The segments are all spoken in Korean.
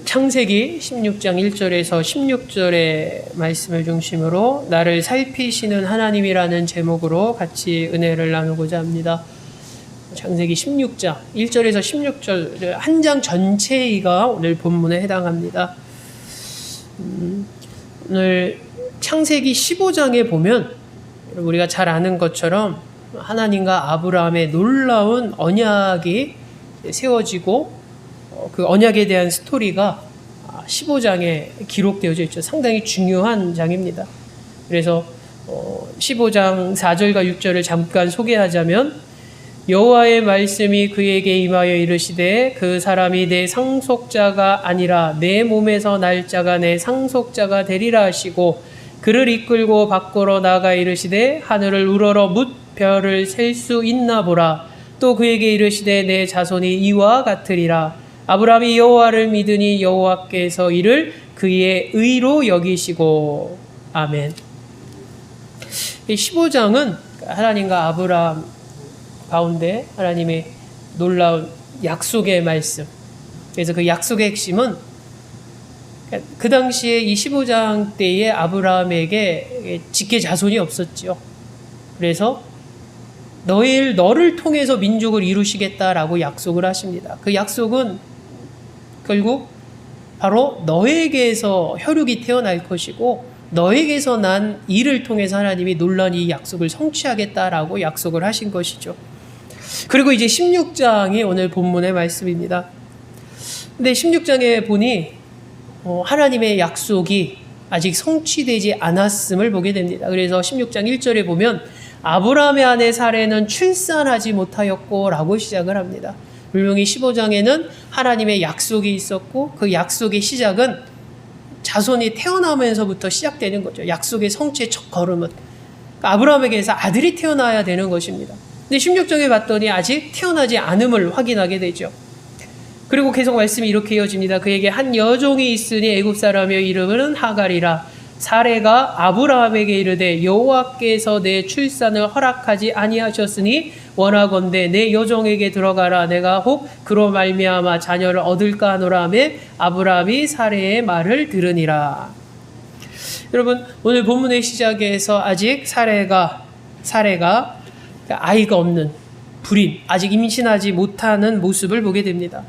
창세기 16장 1절에서 16절의 말씀을 중심으로 나를 살피시는 하나님이라는 제목으로 같이 은혜를 나누고자 합니다. 창세기 16장 1절에서 16절 한 장 전체가 오늘 본문에 해당합니다. 오늘 창세기 15장에 보면 우리가 잘 아는 것처럼 하나님과 아브라함의 놀라운 언약이 세워지고 그 언약에 대한 스토리가 15장에 기록되어져 있죠. 상당히 중요한 장입니다. 그래서 15장 4절과 6절을 잠깐 소개하자면 여호와의 말씀이 그에게 임하여 이르시되 그 사람이 내 상속자가 아니라 내 몸에서 날 자가 내 상속자가 되리라 하시고 그를 이끌고 밖으로 나가 이르시되 하늘을 우러러 뭇 별을 셀 수 있나 보라. 또 그에게 이르시되 내 자손이 이와 같으리라. 아브라함이 여호와를 믿으니 여호와께서 이를 그의 의로 여기시고. 아멘. 이 15장은 하나님과 아브라함 가운데 하나님의 놀라운 약속의 말씀. 그래서 그 약속의 핵심은 그 당시에 이 15장 때에 아브라함에게 직계 자손이 없었죠. 그래서 너를 통해서 민족을 이루시겠다라고 약속을 하십니다. 그 약속은 결국 바로 너에게서 혈육이 태어날 것이고 너에게서 난 이를 통해서 하나님이 놀라운 이 약속을 성취하겠다라고 약속을 하신 것이죠. 그리고 이제 16장이 오늘 본문의 말씀입니다. 근데 16장에 보니 하나님의 약속이 아직 성취되지 않았음을 보게 됩니다. 그래서 16장 1절에 보면 아브라함의 아내 사레는 출산하지 못하였고 라고 시작을 합니다. 분명히 15장에는 하나님의 약속이 있었고 그 약속의 시작은 자손이 태어나면서부터 시작되는 거죠. 약속의 성취의 첫 걸음은 아브라함에게서 아들이 태어나야 되는 것입니다. 근데 16장에 봤더니 아직 태어나지 않음을 확인하게 되죠. 그리고 계속 말씀이 이렇게 이어집니다. 그에게 한 여종이 있으니 애굽 사람의 이름은 하갈이라. 사레가 아브라함에게 이르되 여호와께서 내 출산을 허락하지 아니하셨으니 원하건대 내 여종에게 들어가라. 내가 혹 그로 말미암아 자녀를 얻을까 하노라 하며 아브라함이 사레의 말을 들으니라. 여러분, 오늘 본문의 시작에서 아직 사레가 아이가 없는 불임, 아직 임신하지 못하는 모습을 보게 됩니다.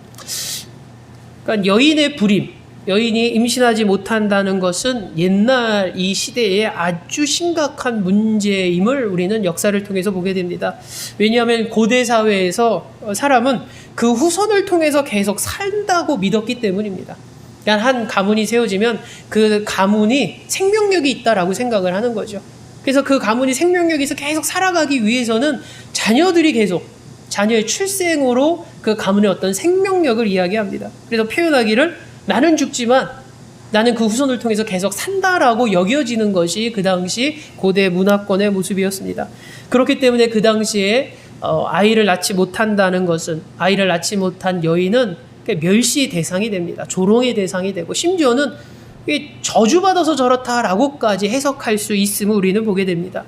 그러니까 여인의 불임, 여인이 임신하지 못한다는 것은 옛날 이 시대에 아주 심각한 문제임을 우리는 역사를 통해서 보게 됩니다. 왜냐하면 고대 사회에서 사람은 그 후손을 통해서 계속 산다고 믿었기 때문입니다. 그러니까 한 가문이 세워지면 그 가문이 생명력이 있다라고 생각을 하는 거죠. 그래서 그 가문이 생명력이 있어 계속 살아가기 위해서는 자녀의 출생으로 그 가문의 어떤 생명력을 이야기합니다. 그래서 표현하기를 나는 죽지만 나는 그 후손을 통해서 계속 산다라고 여겨지는 것이 그 당시 고대 문화권의 모습이었습니다. 그렇기 때문에 그 당시에 아이를 낳지 못한다는 것은 아이를 낳지 못한 여인은 멸시 대상이 됩니다. 조롱의 대상이 되고 심지어는 저주받아서 저렇다라고까지 해석할 수 있음을 우리는 보게 됩니다.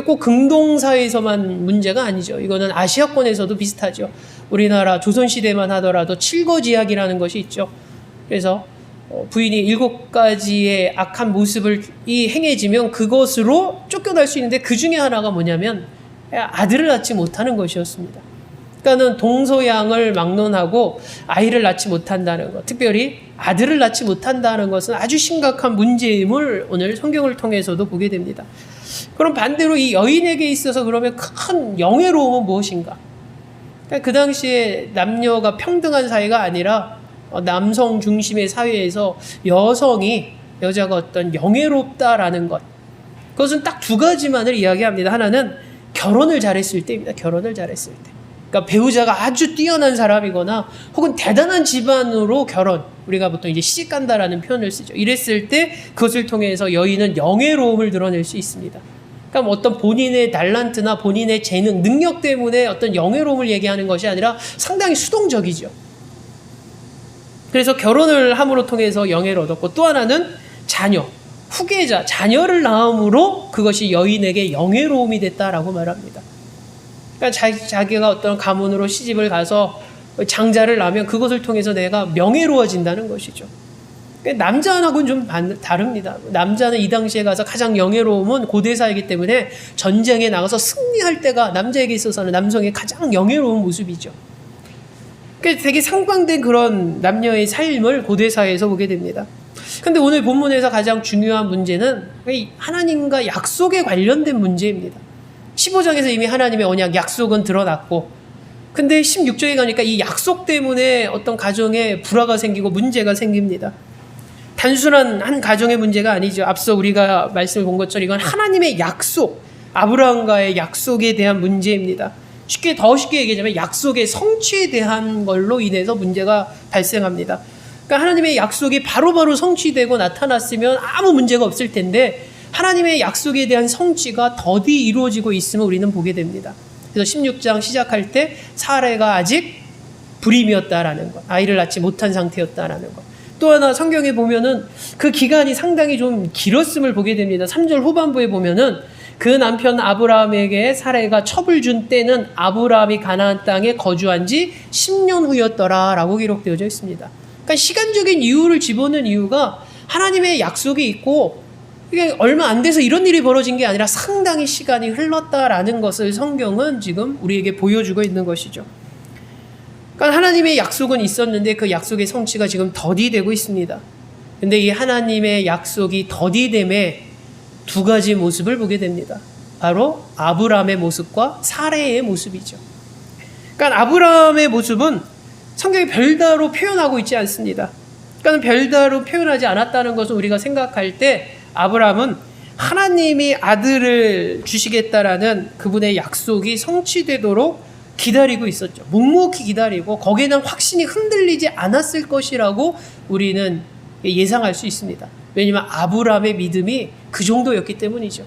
꼭 긍동사에서만 문제가 아니죠. 이거는 아시아권에서도 비슷하죠. 우리나라 조선시대만 하더라도 칠거지약이라는 것이 있죠. 그래서 부인이 7가지의 악한 모습을 행해지면 그것으로 쫓겨날 수 있는데 그 중에 하나가 뭐냐면 아들을 낳지 못하는 것이었습니다. 그러니까는 동서양을 막론하고 아이를 낳지 못한다는 것, 특별히 아들을 낳지 못한다는 것은 아주 심각한 문제임을 오늘 성경을 통해서도 보게 됩니다. 그럼 반대로 이 여인에게 있어서 그러면 큰 영예로움은 무엇인가? 그러니까 그 당시에 남녀가 평등한 사회가 아니라 남성 중심의 사회에서 여자가 어떤 영예롭다라는 것, 그것은 딱 2가지만을 이야기합니다. 하나는 결혼을 잘했을 때입니다. 결혼을 잘했을 때. 그러니까 배우자가 아주 뛰어난 사람이거나 혹은 대단한 집안으로 우리가 보통 이제 시집간다라는 표현을 쓰죠. 이랬을 때 그것을 통해서 여인은 영예로움을 드러낼 수 있습니다. 그러니까 어떤 본인의 달란트나 본인의 재능, 능력 때문에 어떤 영예로움을 얘기하는 것이 아니라 상당히 수동적이죠. 그래서 결혼을 함으로 통해서 영예를 얻었고, 또 하나는 후계자, 자녀를 낳음으로 그것이 여인에게 영예로움이 됐다라고 말합니다. 그러니까 자기가 어떤 가문으로 시집을 가서 장자를 낳으면 그것을 통해서 내가 명예로워진다는 것이죠. 남자하고는 좀 다릅니다. 남자는 이 당시에 가서 가장 영예로움은 고대사이기 때문에 전쟁에 나가서 승리할 때가 남자에게 있어서는 남성의 가장 영예로운 모습이죠. 되게 상반된 그런 남녀의 삶을 고대사에서 보게 됩니다. 근데 오늘 본문에서 가장 중요한 문제는 하나님과 약속에 관련된 문제입니다. 15장에서 이미 하나님의 언약, 약속은 드러났고, 근데 16장에 가니까 이 약속 때문에 어떤 가정에 불화가 생기고 문제가 생깁니다. 단순한 한 가정의 문제가 아니죠. 앞서 우리가 말씀을 본 것처럼 이건 하나님의 약속, 아브라함과의 약속에 대한 문제입니다. 더 쉽게 얘기하자면 약속의 성취에 대한 걸로 인해서 문제가 발생합니다. 그러니까 하나님의 약속이 바로바로 성취되고 나타났으면 아무 문제가 없을 텐데 하나님의 약속에 대한 성취가 더디 이루어지고 있음을 우리는 보게 됩니다. 그래서 16장 시작할 때 사레가 아직 불임이었다라는 것, 아이를 낳지 못한 상태였다라는 것. 또 하나 성경에 보면은 그 기간이 상당히 좀 길었음을 보게 됩니다. 3절 후반부에 보면은 그 남편 아브라함에게 사레가 첩을 준 때는 아브라함이 가나안 땅에 거주한 지 10년 후였더라 라고 기록되어져 있습니다. 그러니까 시간적인 이유를 집어넣은 이유가 하나님의 약속이 있고 이게 얼마 안 돼서 이런 일이 벌어진 게 아니라 상당히 시간이 흘렀다라는 것을 성경은 지금 우리에게 보여주고 있는 것이죠. 그러니까 하나님의 약속은 있었는데 그 약속의 성취가 지금 더디되고 있습니다. 근데 이 하나님의 약속이 더디됨에 두 가지 모습을 보게 됩니다. 바로 아브라함의 모습과 사레의 모습이죠. 그러니까 아브라함의 모습은 성경이 별다로 표현하고 있지 않습니다. 그러니까 별다로 표현하지 않았다는 것을 우리가 생각할 때 아브라함은 하나님이 아들을 주시겠다라는 그분의 약속이 성취되도록 기다리고 있었죠. 묵묵히 기다리고 거기에 대한 확신이 흔들리지 않았을 것이라고 우리는 예상할 수 있습니다. 왜냐하면 아브라함의 믿음이 그 정도였기 때문이죠.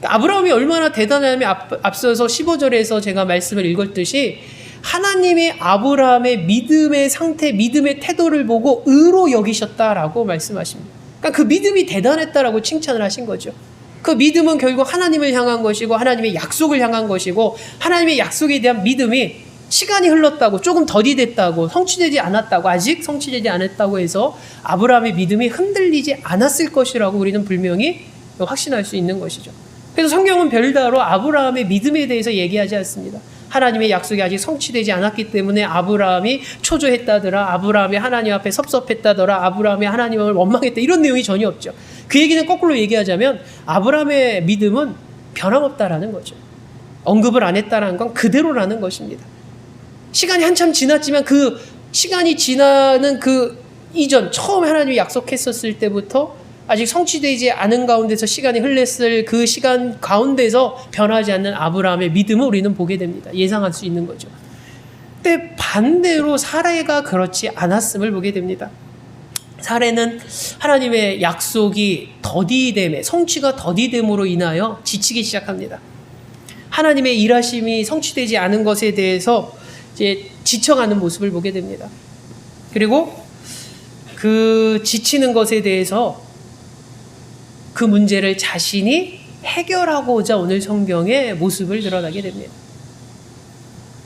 아브라함이 얼마나 대단하냐면 앞서서 15절에서 제가 말씀을 읽었듯이 하나님이 아브라함의 믿음의 상태, 믿음의 태도를 보고 의로 여기셨다라고 말씀하십니다. 그러니까 그 믿음이 대단했다라고 칭찬을 하신 거죠. 그 믿음은 결국 하나님을 향한 것이고 하나님의 약속을 향한 것이고 하나님의 약속에 대한 믿음이 시간이 흘렀다고 조금 더디됐다고 성취되지 않았다고 아직 성취되지 않았다고 해서 아브라함의 믿음이 흔들리지 않았을 것이라고 우리는 분명히 확신할 수 있는 것이죠. 그래서 성경은 별다로 아브라함의 믿음에 대해서 얘기하지 않습니다. 하나님의 약속이 아직 성취되지 않았기 때문에 아브라함이 초조했다더라, 아브라함이 하나님 앞에 섭섭했다더라, 아브라함이 하나님을 원망했다, 이런 내용이 전혀 없죠. 그 얘기는 거꾸로 얘기하자면 아브라함의 믿음은 변함없다라는 거죠. 언급을 안 했다는 건 그대로라는 것입니다. 시간이 한참 지났지만 그 시간이 지나는 그 이전 처음 하나님이 약속했었을 때부터 아직 성취되지 않은 가운데서 시간이 흘렀을 그 시간 가운데서 변하지 않는 아브라함의 믿음을 우리는 보게 됩니다. 예상할 수 있는 거죠. 근데 반대로 사레가 그렇지 않았음을 보게 됩니다. 사레는 하나님의 약속이 더디됨에, 성취가 더디됨으로 인하여 지치기 시작합니다. 하나님의 일하심이 성취되지 않은 것에 대해서 이제 지쳐가는 모습을 보게 됩니다. 그리고 그 지치는 것에 대해서 그 문제를 자신이 해결하고자 오늘 성경의 모습을 드러나게 됩니다.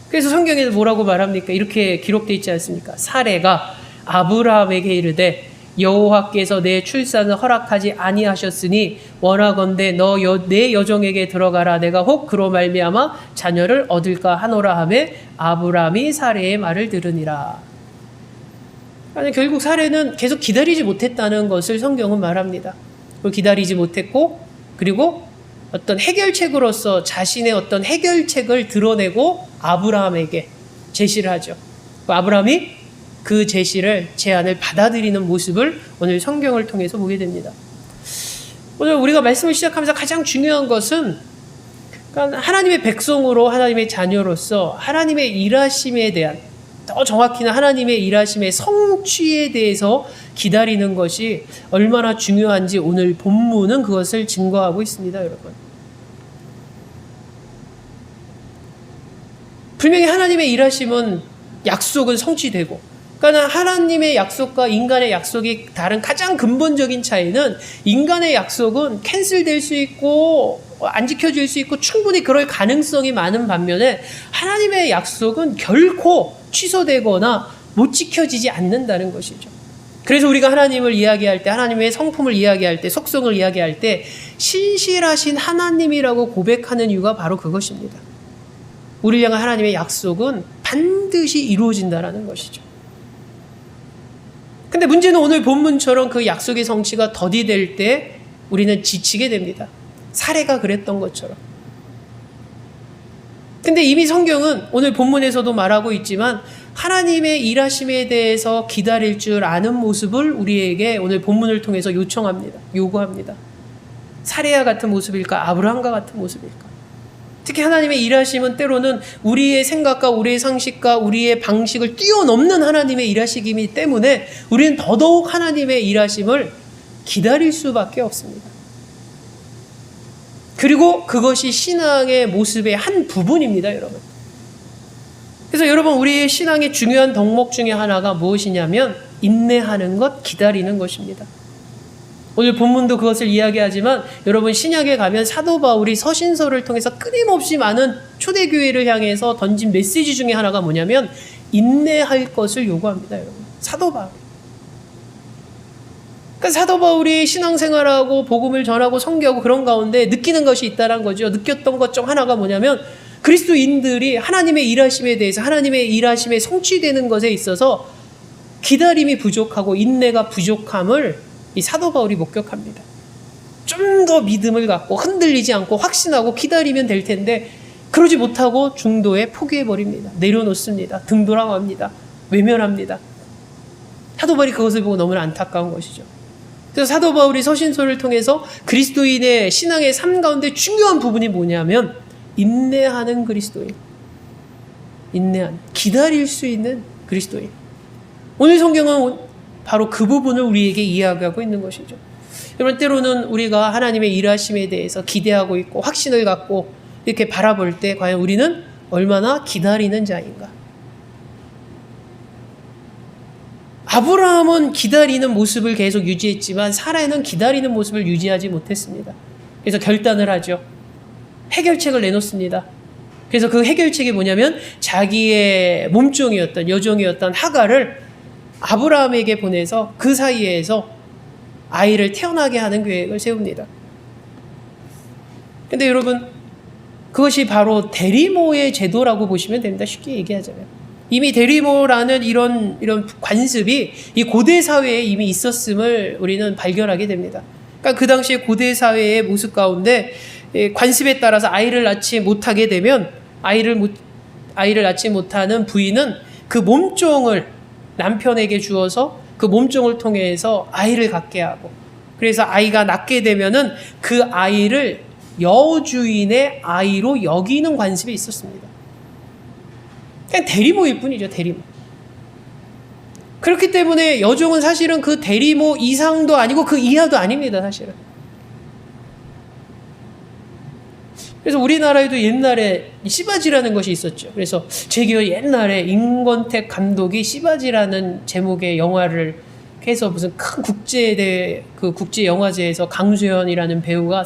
그래서 성경에는 뭐라고 말합니까? 이렇게 기록되어 있지 않습니까? 사레가 아브라함에게 이르되 여호와께서 내 출산을 허락하지 아니하셨으니 원하건대 너 내 여종에게 들어가라. 내가 혹 그로 말미암아 자녀를 얻을까 하노라 하매 아브라함이 사레의 말을 들으니라. 아니, 결국 사레는 계속 기다리지 못했다는 것을 성경은 말합니다. 기다리지 못했고 그리고 어떤 해결책으로서 자신의 어떤 해결책을 드러내고 아브라함에게 제시를 하죠. 아브라함이 그 제안을 받아들이는 모습을 오늘 성경을 통해서 보게 됩니다. 오늘 우리가 말씀을 시작하면서 가장 중요한 것은 하나님의 백성으로 하나님의 자녀로서 하나님의 일하심에 대한, 더 정확히는 하나님의 일하심의 성취에 대해서 기다리는 것이 얼마나 중요한지 오늘 본문은 그것을 증거하고 있습니다, 여러분. 분명히 하나님의 일하심은 약속은 성취되고, 그러니까 하나님의 약속과 인간의 약속이 다른 가장 근본적인 차이는 인간의 약속은 캔슬될 수 있고 안 지켜질 수 있고 충분히 그럴 가능성이 많은 반면에 하나님의 약속은 결코 취소되거나 못 지켜지지 않는다는 것이죠. 그래서 우리가 하나님을 이야기할 때, 하나님의 성품을 이야기할 때, 속성을 이야기할 때 신실하신 하나님이라고 고백하는 이유가 바로 그것입니다. 우리를 향한 하나님의 약속은 반드시 이루어진다는 것이죠. 근데 문제는 오늘 본문처럼 그 약속의 성취가 더디될 때 우리는 지치게 됩니다. 사례가 그랬던 것처럼. 근데 이미 성경은 오늘 본문에서도 말하고 있지만 하나님의 일하심에 대해서 기다릴 줄 아는 모습을 우리에게 오늘 본문을 통해서 요구합니다. 사레야 같은 모습일까? 아브라함과 같은 모습일까? 특히 하나님의 일하심은 때로는 우리의 생각과 우리의 상식과 우리의 방식을 뛰어넘는 하나님의 일하시기 때문에 우리는 더더욱 하나님의 일하심을 기다릴 수밖에 없습니다. 그리고 그것이 신앙의 모습의 한 부분입니다, 여러분. 그래서 여러분, 우리의 신앙의 중요한 덕목 중에 하나가 무엇이냐면 인내하는 것, 기다리는 것입니다. 오늘 본문도 그것을 이야기하지만 여러분, 신약에 가면 사도 바울이 서신서를 통해서 끊임없이 많은 초대교회를 향해서 던진 메시지 중에 하나가 뭐냐면 인내할 것을 요구합니다, 여러분. 사도 바울. 그러니까 사도 바울이 신앙생활하고 복음을 전하고 선교하고 그런 가운데 느끼는 것이 있다는 거죠. 느꼈던 것 중 하나가 뭐냐면 그리스도인들이 하나님의 일하심에 대해서, 하나님의 일하심에 성취되는 것에 있어서 기다림이 부족하고 인내가 부족함을 이 사도 바울이 목격합니다. 좀 더 믿음을 갖고 흔들리지 않고 확신하고 기다리면 될 텐데 그러지 못하고 중도에 포기해버립니다. 내려놓습니다. 등 돌아갑니다. 외면합니다. 사도 바울이 그것을 보고 너무나 안타까운 것이죠. 그래서 사도 바울이 서신서를 통해서 그리스도인의 신앙의 삶 가운데 중요한 부분이 뭐냐면 인내하는 그리스도인, 기다릴 수 있는 그리스도인. 오늘 성경은 바로 그 부분을 우리에게 이야기하고 있는 것이죠. 여러분, 때로는 우리가 하나님의 일하심에 대해서 기대하고 있고 확신을 갖고 이렇게 바라볼 때 과연 우리는 얼마나 기다리는 자인가? 아브라함은 기다리는 모습을 계속 유지했지만 사라는 기다리는 모습을 유지하지 못했습니다. 그래서 결단을 하죠. 해결책을 내놓습니다. 그래서 그 해결책이 뭐냐면 자기의 몸종이었던, 여종이었던 하갈을 아브라함에게 보내서 그 사이에서 아이를 태어나게 하는 계획을 세웁니다. 근데 여러분, 그것이 바로 대리모의 제도라고 보시면 됩니다. 쉽게 얘기하자면. 이미 대리모라는 이런 관습이 이 고대 사회에 이미 있었음을 우리는 발견하게 됩니다. 그러니까 그 당시에 고대 사회의 모습 가운데 관습에 따라서 아이를 낳지 못하게 되면 아이를 낳지 못하는 부인은 그 몸종을 남편에게 주어서 그 몸종을 통해서 아이를 갖게 하고, 그래서 아이가 낳게 되면은 그 아이를 여주인의 아이로 여기는 관습이 있었습니다. 그냥 대리모일 뿐이죠, 대리모. 그렇기 때문에 여종은 사실은 그 대리모 이상도 아니고 그 이하도 아닙니다, 사실은. 그래서 우리나라에도 옛날에 씨바지라는 것이 있었죠. 그래서 제 기억에 옛날에 임권택 감독이 씨바지라는 제목의 영화를 해서 무슨 큰 국제 영화제에서 강수현이라는 배우가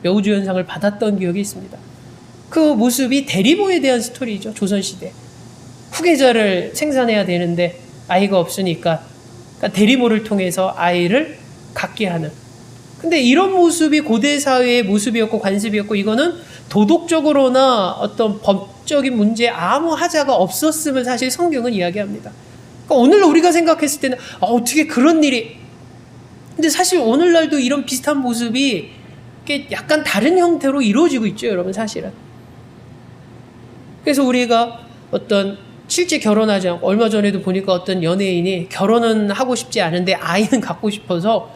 여우주연상을 받았던 기억이 있습니다. 그 모습이 대리모에 대한 스토리죠, 조선시대. 후계자를 생산해야 되는데 아이가 없으니까 대리모를 통해서 아이를 갖게 하는. 근데 이런 모습이 고대 사회의 모습이었고 관습이었고, 이거는 도덕적으로나 어떤 법적인 문제에 아무 하자가 없었음을 사실 성경은 이야기합니다. 그러니까 오늘날 우리가 생각했을 때는 어떻게 그런 일이, 근데 사실 오늘날도 이런 비슷한 모습이 약간 다른 형태로 이루어지고 있죠, 여러분, 사실은. 그래서 우리가 어떤 실제 결혼하지 않고, 얼마 전에도 보니까 어떤 연예인이 결혼은 하고 싶지 않은데 아이는 갖고 싶어서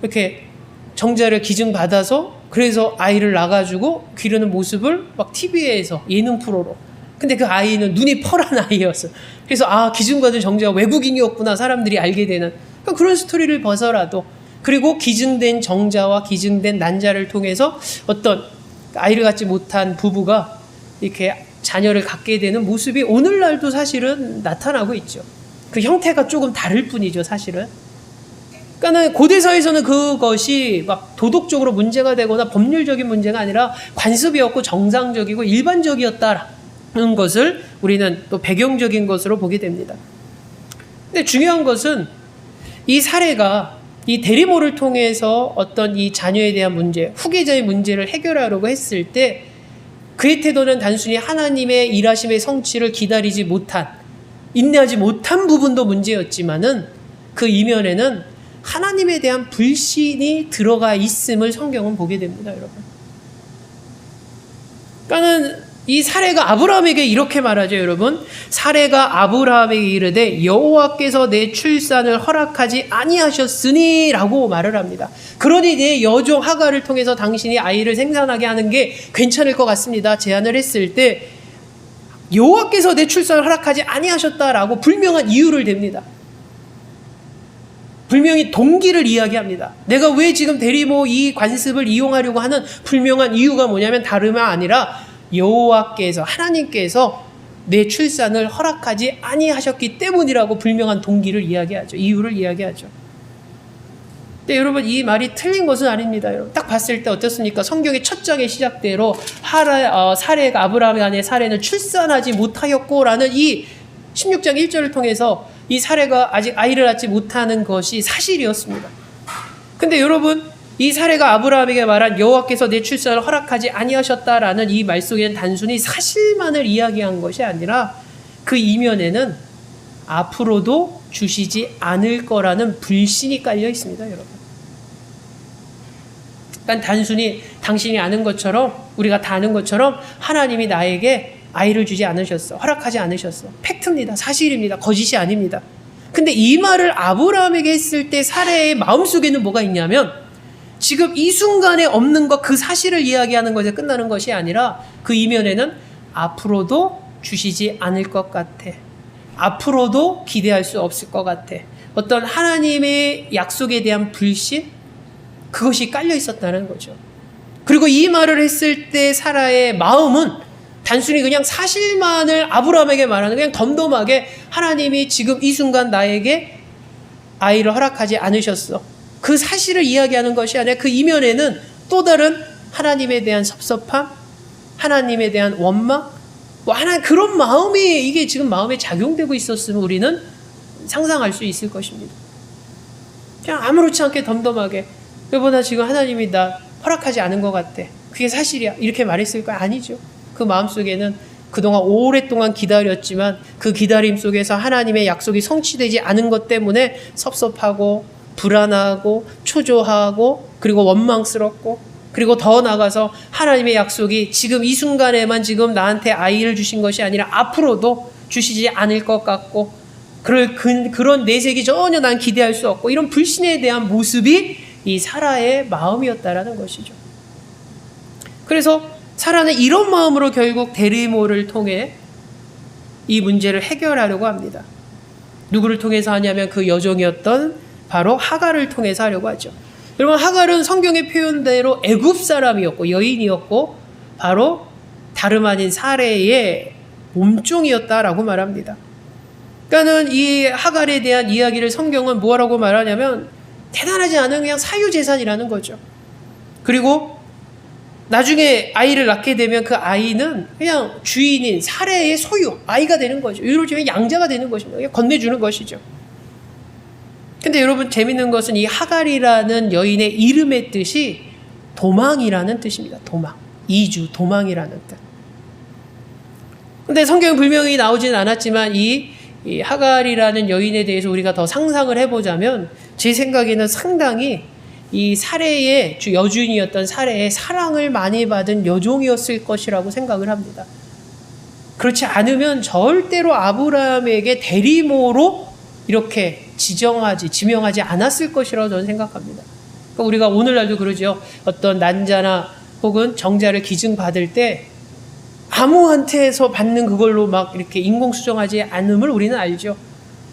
이렇게 정자를 기증받아서 그래서 아이를 낳아가지고 기르는 모습을 막 TV에서 예능 프로로. 근데 그 아이는 눈이 펄한 아이였어. 그래서 기증받은 정자가 외국인이었구나 사람들이 알게 되는 그런 스토리를 봐서라도, 그리고 기증된 정자와 기증된 난자를 통해서 어떤 아이를 갖지 못한 부부가 이렇게 자녀를 갖게 되는 모습이 오늘날도 사실은 나타나고 있죠. 그 형태가 조금 다를 뿐이죠, 사실은. 그러니까 고대사에서는 그것이 막 도덕적으로 문제가 되거나 법률적인 문제가 아니라 관습이었고 정상적이고 일반적이었다. 것을 우리는 또 배경적인 것으로 보게 됩니다. 근데 중요한 것은 이 사례가 이 대리모를 통해서 어떤 이 자녀에 대한 문제, 후계자의 문제를 해결하려고 했을 때 그의 태도는 단순히 하나님의 일하심의 성취를 기다리지 못한, 인내하지 못한 부분도 문제였지만은 그 이면에는 하나님에 대한 불신이 들어가 있음을 성경은 보게 됩니다, 여러분. 그러니까는 이 사례가 아브라함에게 이렇게 말하죠, 여러분. 사례가 아브라함에게 이르되 여호와께서 내 출산을 허락하지 아니하셨으니 라고 말을 합니다. 그러니 내 여종 하갈을 통해서 당신이 아이를 생산하게 하는 게 괜찮을 것 같습니다. 제안을 했을 때 여호와께서 내 출산을 허락하지 아니하셨다라고 불명한 이유를 댑니다. 분명히 동기를 이야기합니다. 내가 왜 지금 대리모 이 관습을 이용하려고 하는 불명한 이유가 뭐냐면 다름 아니라 여호와께서, 하나님께서 내 출산을 허락하지 아니하셨기 때문이라고 불명한 동기를 이야기하죠. 이유를 이야기하죠. 근데 여러분, 이 말이 틀린 것은 아닙니다. 여러분, 딱 봤을 때 어떻습니까? 성경의 첫 장의 시작대로 사례가 아브라함의 아내 사례는 출산하지 못하였고라는 이 16장 1절을 통해서 이 사례가 아직 아이를 낳지 못하는 것이 사실이었습니다. 근데 여러분, 이 사례가 아브라함에게 말한 여호와께서 내 출산을 허락하지 아니하셨다라는 이 말 속에는 단순히 사실만을 이야기한 것이 아니라 그 이면에는 앞으로도 주시지 않을 거라는 불신이 깔려 있습니다, 여러분. 그러니까 단순히 당신이 아는 것처럼, 우리가 다 아는 것처럼 하나님이 나에게 아이를 주지 않으셨어, 허락하지 않으셨어. 팩트입니다. 사실입니다. 거짓이 아닙니다. 근데 이 말을 아브라함에게 했을 때 사례의 마음속에는 뭐가 있냐면 지금 이 순간에 없는 것, 그 사실을 이야기하는 것에 끝나는 것이 아니라 그 이면에는 앞으로도 주시지 않을 것 같아. 앞으로도 기대할 수 없을 것 같아. 어떤 하나님의 약속에 대한 불신? 그것이 깔려 있었다는 거죠. 그리고 이 말을 했을 때 사라의 마음은 단순히 그냥 사실만을 아브라함에게 말하는, 그냥 덤덤하게 하나님이 지금 이 순간 나에게 아이를 허락하지 않으셨어, 그 사실을 이야기하는 것이 아니라 그 이면에는 또 다른 하나님에 대한 섭섭함, 하나님에 대한 원망, 하나 그런 마음이 이게 지금 마음에 작용되고 있었으면 우리는 상상할 수 있을 것입니다. 그냥 아무렇지 않게 덤덤하게 여보 나 지금 하나님이 나 허락하지 않은 것 같아, 그게 사실이야, 이렇게 말했을까요? 아니죠. 그 마음속에는 그동안 오랫동안 기다렸지만 그 기다림 속에서 하나님의 약속이 성취되지 않은 것 때문에 섭섭하고 불안하고 초조하고 그리고 원망스럽고, 그리고 더 나아가서 하나님의 약속이 지금 이 순간에만 지금 나한테 아이를 주신 것이 아니라 앞으로도 주시지 않을 것 같고 그런 내색이 전혀 난 기대할 수 없고, 이런 불신에 대한 모습이 이 사라의 마음이었다라는 것이죠. 그래서 사라는 이런 마음으로 결국 대리모를 통해 이 문제를 해결하려고 합니다. 누구를 통해서 하냐면 그 여종이었던 바로 하갈을 통해서 하려고 하죠. 여러분, 하갈은 성경의 표현대로 애굽 사람이었고 여인이었고 바로 다름 아닌 사레의 몸종이었다라고 말합니다. 그러니까는 이 하갈에 대한 이야기를 성경은 뭐라고 말하냐면 대단하지 않은 그냥 사유재산이라는 거죠. 그리고 나중에 아이를 낳게 되면 그 아이는 그냥 주인인 사레의 소유, 아이가 되는 거죠. 이루어지면 양자가 되는 것입니다. 그냥 건네주는 것이죠. 근데 여러분, 재밌는 것은 이 하갈이라는 여인의 이름의 뜻이 도망이라는 뜻입니다. 도망. 이주, 도망이라는 뜻. 근데 성경에 분명히 나오지는 않았지만 이 하갈이라는 여인에 대해서 우리가 더 상상을 해보자면 제 생각에는 상당히 이 사레의 여주인이었던 사레의 사랑을 많이 받은 여종이었을 것이라고 생각을 합니다. 그렇지 않으면 절대로 아브라함에게 대리모로 이렇게 지명하지 않았을 것이라고 저는 생각합니다. 그러니까 우리가 오늘날도 그러죠. 어떤 난자나 혹은 정자를 기증받을 때 아무한테서 받는 그걸로 막 이렇게 인공수정하지 않음을 우리는 알죠.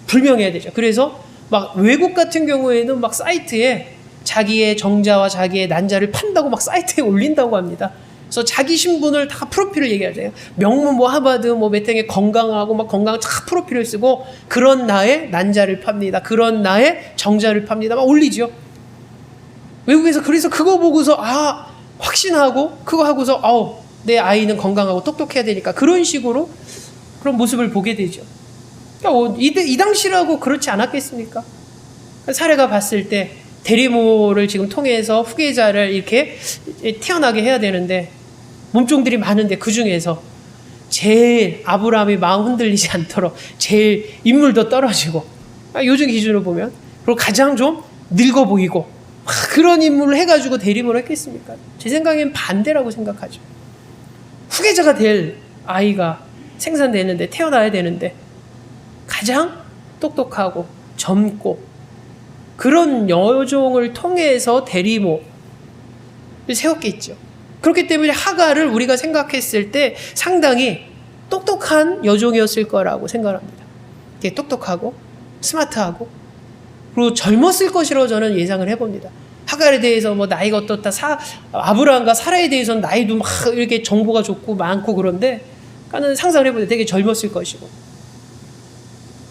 불명해야 되죠. 그래서 막 외국 같은 경우에는 막 사이트에 자기의 정자와 자기의 난자를 판다고 막 사이트에 올린다고 합니다. 그래서 자기 신분을 다 프로필을 얘기하잖아요. 명문 뭐 하버드 뭐 몇 등의 건강하고 막 건강 다 프로필을 쓰고 그런 나의 난자를 팝니다. 그런 나의 정자를 팝니다. 막 올리죠. 외국에서 그래서 그거 보고서 확신하고 그거 하고서 내 아이는 건강하고 똑똑해야 되니까 그런 식으로 그런 모습을 보게 되죠. 그러니까 이 당시라고 그렇지 않았겠습니까? 사례가 봤을 때 대리모를 지금 통해서 후계자를 이렇게 태어나게 해야 되는데 몸종들이 많은데 그 중에서 제일 아브라함이 마음 흔들리지 않도록 제일 인물도 떨어지고 요즘 기준으로 보면 그리고 가장 좀 늙어 보이고 그런 인물을 해가지고 대리모를 했겠습니까? 제 생각엔 반대라고 생각하죠. 후계자가 될 아이가 생산되는데 태어나야 되는데 가장 똑똑하고 젊고 그런 여종을 통해서 대리모를 세웠겠죠. 그렇기 때문에 하갈을 우리가 생각했을 때 상당히 똑똑한 여종이었을 거라고 생각합니다. 되게 똑똑하고 스마트하고 그리고 젊었을 것이라고 저는 예상을 해봅니다. 하갈에 대해서 뭐 나이가 어떻다, 아브라함과 사라에 대해서는 나이도 막 이렇게 정보가 좋고 많고 그런데 나는 상상을 해보는데 되게 젊었을 것이고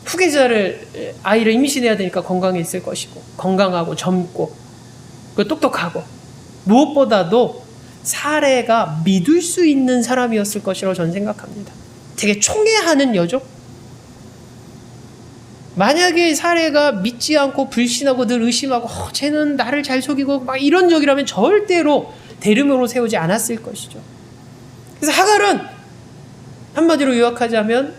후계자를 아이를 임신해야 되니까 건강했을 것이고 건강하고 젊고 그리고 똑똑하고 무엇보다도 사례가 믿을 수 있는 사람이었을 것이라고 저는 생각합니다. 되게 총애하는 여종? 만약에 사례가 믿지 않고 불신하고 늘 의심하고 쟤는 나를 잘 속이고 막 이런 적이라면 절대로 대림으로 세우지 않았을 것이죠. 그래서 하갈은 한마디로 요약하자면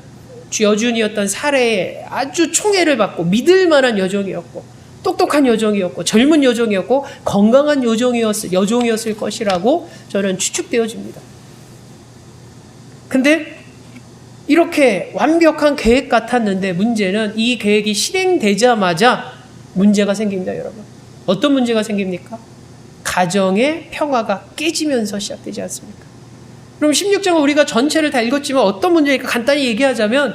여준이었던 사례에 아주 총애를 받고 믿을 만한 여종이었고 똑똑한 여종이었고 젊은 여종이었고 건강한 여종이었을 것이라고 저는 추측되어집니다. 근데 이렇게 완벽한 계획 같았는데 문제는 이 계획이 실행되자마자 문제가 생깁니다, 여러분. 어떤 문제가 생깁니까? 가정의 평화가 깨지면서 시작되지 않습니까? 그럼 16장은 우리가 전체를 다 읽었지만 어떤 문제일까 간단히 얘기하자면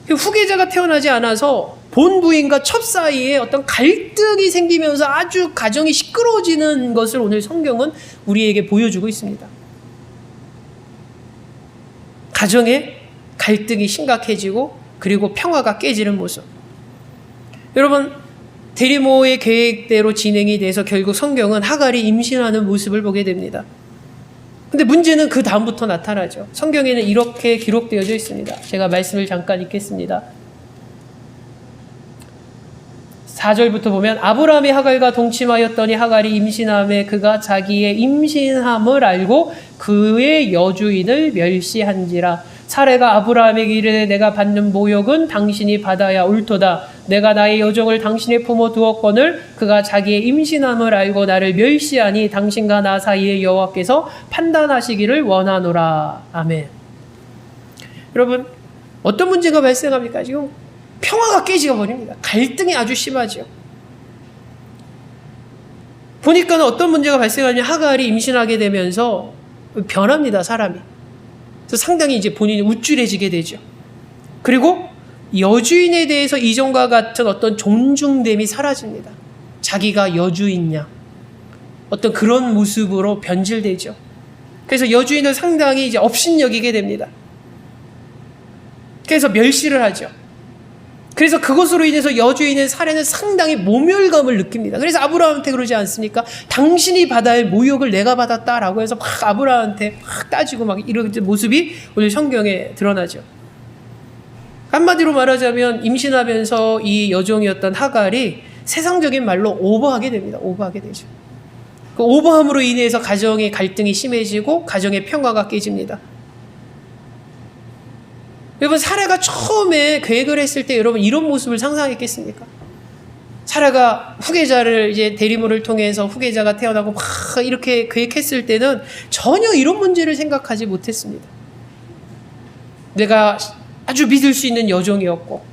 후계자가 태어나지 않아서 본부인과 첩 사이에 어떤 갈등이 생기면서 아주 가정이 시끄러워지는 것을 오늘 성경은 우리에게 보여주고 있습니다. 가정의 갈등이 심각해지고 그리고 평화가 깨지는 모습. 여러분, 대리모의 계획대로 진행이 돼서 결국 성경은 하갈이 임신하는 모습을 보게 됩니다. 근데 문제는 그 다음부터 나타나죠. 성경에는 이렇게 기록되어져 있습니다. 제가 말씀을 잠깐 읽겠습니다. 4절부터 보면 아브라함이 하갈과 동침하였더니 하갈이 임신함에 그가 자기의 임신함을 알고 그의 여주인을 멸시한지라. 사레가 아브라함에게 이르되 내가 받는 모욕은 당신이 받아야 옳도다. 내가 나의 여종을 당신의 품어 두었거늘 그가 자기의 임신함을 알고 나를 멸시하니 당신과 나 사이에 여호와께서 판단하시기를 원하노라. 아멘. 여러분, 어떤 문제가 발생합니까? 지금 평화가 깨지고 버립니다. 갈등이 아주 심하죠. 보니까 어떤 문제가 발생하냐면 하갈이 임신하게 되면서 변합니다, 사람이. 그래서 상당히 이제 본인이 우쭐해지게 되죠. 그리고 여주인에 대해서 이전과 같은 어떤 존중됨이 사라집니다. 자기가 여주인냐 어떤 그런 모습으로 변질되죠. 그래서 여주인을 상당히 이제 업신여기게 됩니다. 그래서 멸시를 하죠. 그래서 그것으로 인해서 여주인의 사례는 상당히 모멸감을 느낍니다. 그래서 아브라함한테 그러지 않습니까? 당신이 받아야 할 모욕을 내가 받았다라고 해서 막 아브라함한테 막 따지고 막 이런 모습이 오늘 성경에 드러나죠. 한마디로 말하자면 임신하면서 이 여종이었던 하갈이 세상적인 말로 오버하게 됩니다. 오버하게 되죠. 그 오버함으로 인해서 가정의 갈등이 심해지고 가정의 평화가 깨집니다. 여러분, 사라가 처음에 계획을 했을 때 여러분 이런 모습을 상상했겠습니까? 사라가 후계자를 이제 대리모를 통해서 후계자가 태어나고 막 이렇게 계획했을 때는 전혀 이런 문제를 생각하지 못했습니다. 내가 아주 믿을 수 있는 여종이었고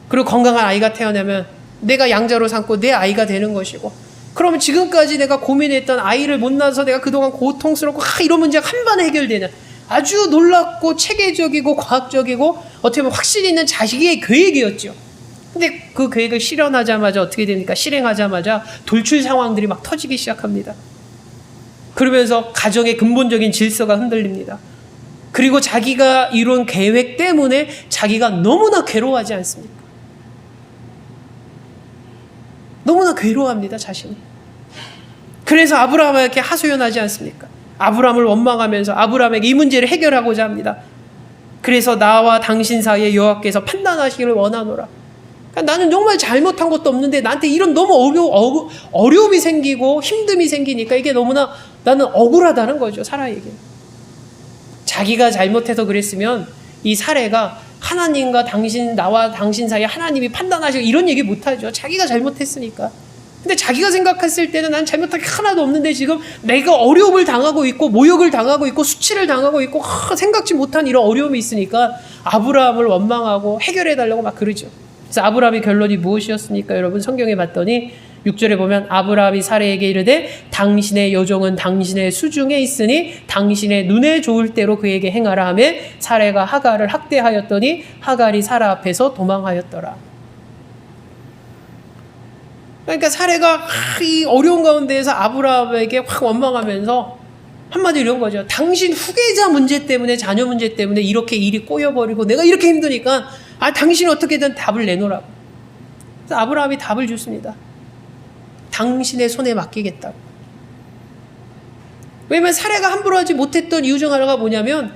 그리고 건강한 아이가 태어나면 내가 양자로 삼고 내 아이가 되는 것이고 그러면 지금까지 내가 고민했던 아이를 못 낳아서 내가 그동안 고통스럽고 이런 문제가 한 번에 해결되는 아주 놀랍고 체계적이고 과학적이고 어떻게 보면 확신 있는 자식의 계획이었죠. 근데 그 계획을 실현하자마자 어떻게 됩니까? 실행하자마자 돌출 상황들이 막 터지기 시작합니다. 그러면서 가정의 근본적인 질서가 흔들립니다. 그리고 자기가 이룬 계획 때문에 자기가 너무나 괴로워하지 않습니까? 너무나 괴로워합니다, 자신이. 그래서 아브라함에게 하소연하지 않습니까? 아브라함을 원망하면서 아브라함에게 이 문제를 해결하고자 합니다. 그래서 나와 당신 사이에 여호와께서 판단하시기를 원하노라. 그러니까 나는 정말 잘못한 것도 없는데 나한테 이런 너무 어려움이 생기고 힘듦이 생기니까 이게 너무나 나는 억울하다는 거죠. 사라에게. 자기가 잘못해서 그랬으면 이 사례가 하나님과 나와 당신 사이에 하나님이 판단하시고 이런 얘기 못하죠. 자기가 잘못했으니까. 근데 자기가 생각했을 때는 난 잘못한 게 하나도 없는데 지금 내가 어려움을 당하고 있고 모욕을 당하고 있고 수치를 당하고 있고 생각지 못한 이런 어려움이 있으니까 아브라함을 원망하고 해결해달라고 막 그러죠. 그래서 아브라함의 결론이 무엇이었습니까? 여러분 성경에 봤더니 6절에 보면 아브라함이 사레에게 이르되 당신의 여종은 당신의 수중에 있으니 당신의 눈에 좋을 대로 그에게 행하라 하며 사레가 하갈을 학대하였더니 하갈이 사라 앞에서 도망하였더라. 그러니까 사레가 이 어려운 가운데에서 아브라함에게 확 원망하면서 한마디로 이런 거죠. 당신 후계자 문제 때문에 자녀 문제 때문에 이렇게 일이 꼬여버리고 내가 이렇게 힘드니까 당신이 어떻게든 답을 내놓으라고. 그래서 아브라함이 답을 줬습니다. 당신의 손에 맡기겠다고. 왜냐하면 사레가 함부로 하지 못했던 이유 중 하나가 뭐냐면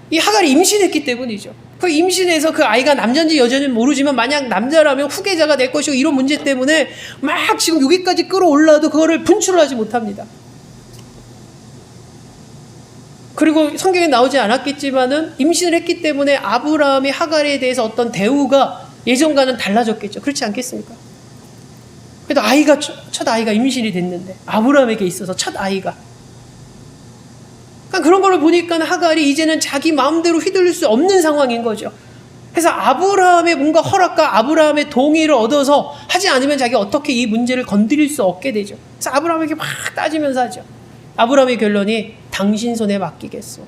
이 하갈이 임신했기 때문이죠. 그 임신해서 그 아이가 남자인지 여자인지는 모르지만 만약 남자라면 후계자가 될 것이고 이런 문제 때문에 막 지금 여기까지 끌어올라도 그거를 분출을 하지 못합니다. 그리고 성경에 나오지 않았겠지만은 임신을 했기 때문에 아브라함이 하갈에 대해서 어떤 대우가 예전과는 달라졌겠죠. 그렇지 않겠습니까? 그래도 첫 아이가 임신이 됐는데 아브라함에게 있어서 첫 아이가. 그러니까 그런 걸 보니까 하갈이 이제는 자기 마음대로 휘둘릴 수 없는 상황인 거죠. 그래서 아브라함의 뭔가 허락과 아브라함의 동의를 얻어서 하지 않으면 자기가 어떻게 이 문제를 건드릴 수 없게 되죠. 그래서 아브라함에게 막 따지면서 하죠. 아브라함의 결론이 당신 손에 맡기겠소.